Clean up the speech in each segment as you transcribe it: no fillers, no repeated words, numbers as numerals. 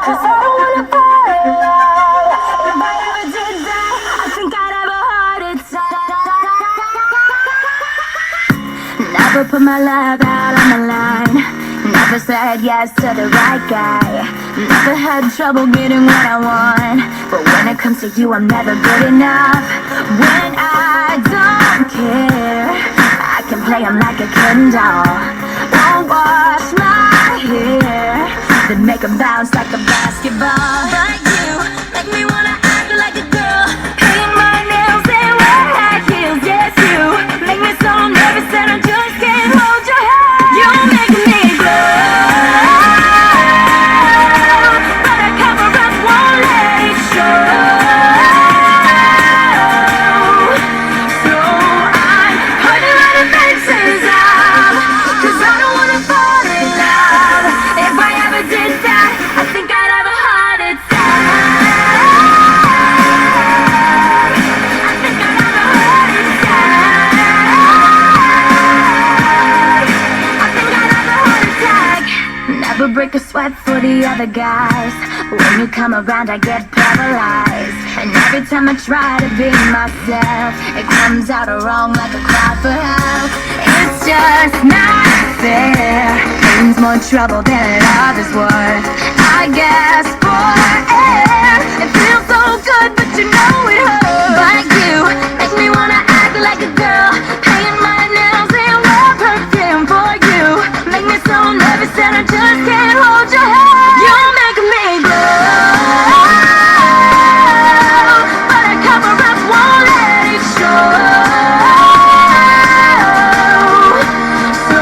'cause I don't wanna fall in love. If I ever did that, I think I'd have a heart attack. Never put my love out on the line. Never said yes to the right guy. Never had trouble getting what I want. But when it comes to you, I'm never good enough. When I don't care, I can play him like a Ken doll. Won't wash my hair, then make him bounce like a basketball. But you make me wanna act like a girl, paint my nails and wear high heels. Yes, you make me so nervous that I just can't hold your hand. You make me glow, but I cover up, won't let it show. So I'm putting all the fences up, 'cause I don't wanna fall in love. If I ever did that, I think I'd have a heart attack. I think I'd have a heart attack. I think I'd have a heart attack. Never break a sweat for the other guys. When you come around, I get paralyzed. And every time I try to be myself, it comes out wrong like a cry for help. It's just not fair. Pain's more trouble than love is worth. I guess for air, it feels so good, but you know it hurts. But you make me wanna act like a girl, paint my nails and wear perfume for you. Make me so nervous that I just can't hold your hand. You make me glow, but I cover up, won't let it show. So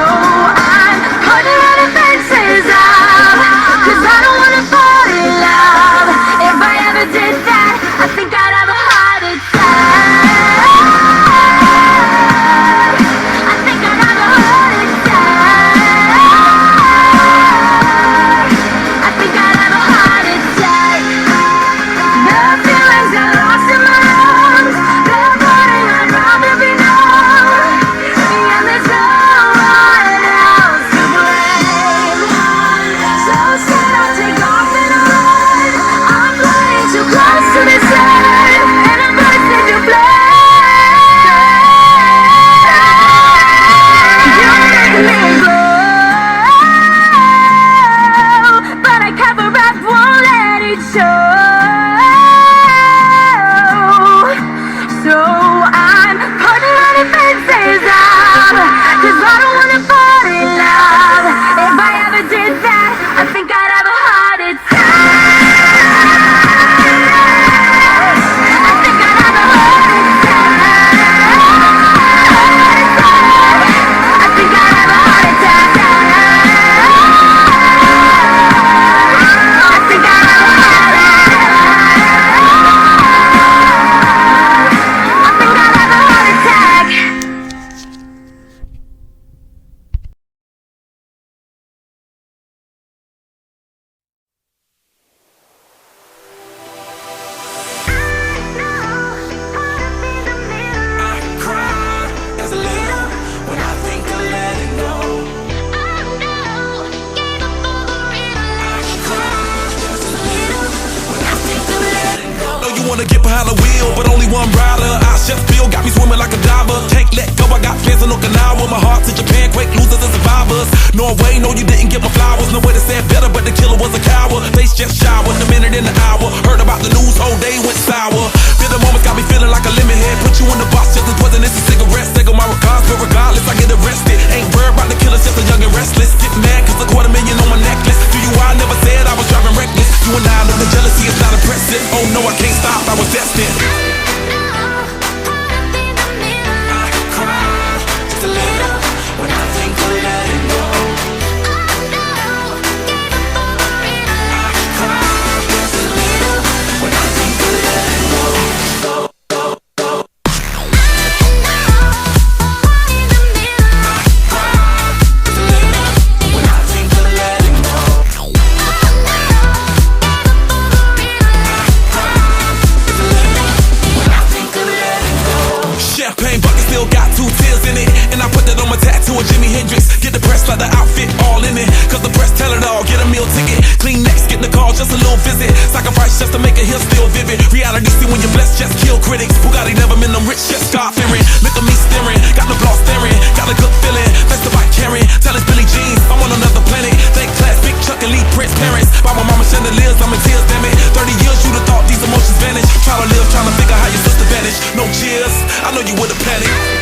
I'm putting all the fences up, 'cause I don't wanna fall in love. If I ever did that, I think I'd have a heart attack. I think I'd have a heart attack. I think I'd have a heart attack. The feelings are lost in my lungs. They're burning, I'd rather be numb. And there's no one else to blame. So said I'll take off and run. I'm flying too close to the sun, and I'm bursting to flame. You make me glow, but I cover up, won't let it show. So I'm putting all the fences up, 'cause I don't wanna fall in love. If I ever did that, I think I'd have a heart attack. I think I'd have a heart attack. I think I'd have a heart attack. I think I'd have a heart attack. I think I'd have a heart attack. I cry as a little when I think of letting go. I cry just a little when I think of letting go. Know you wanna get behind the wheel, but only one rider. I just feel got me swimming like a diver. Can't let go, I got plans in Okinawa. My heart to Japan, quake losers and survivors. Norway, no you didn't get my flowers. No way to say it better, but the killer was a coward. Face just showered, a minute in the hour. Heard about the news, whole day went sour. Feel the moments got me feeling like a lemon head. Put you in the box just as poisonous as cigarettes. Take on my regards, but regardless, I get arrested. Ain't worried about the killers, just a young and restless. Get mad cause a $250,000 on my necklace. To you, I never said I was driving reckless. You and I know the jealousy is not impressive. Oh no, I can't stop, I was destined. I cry just a little when I think of letting go. I cry just a little when I think of letting go. Champagne bucket still got 2 tears in it, and I put that on my tattoo to a Jimi Hendrix. Get the press like the outfit all in it. Cause the press tell it all, get a meal ticket. Clean next, get the call, just a little visit. Sacrifice just to make it here still vivid. Reality see when you're blessed, just kill critics. Bugatti never been them rich, just God fearing. Look at me staring, got the block staring. Got a good feeling, that's the bike carrying. Tell us Billy Jeans, I'm on another planet. Thank class, big Chuck and Lee Prince parents. By my mama chandeliers, I'm in tears, damn it. 30 years you'd have thought these emotions vanish. Try to live, trying to figure how your sister vanished. No cheers, I know you would've panicked.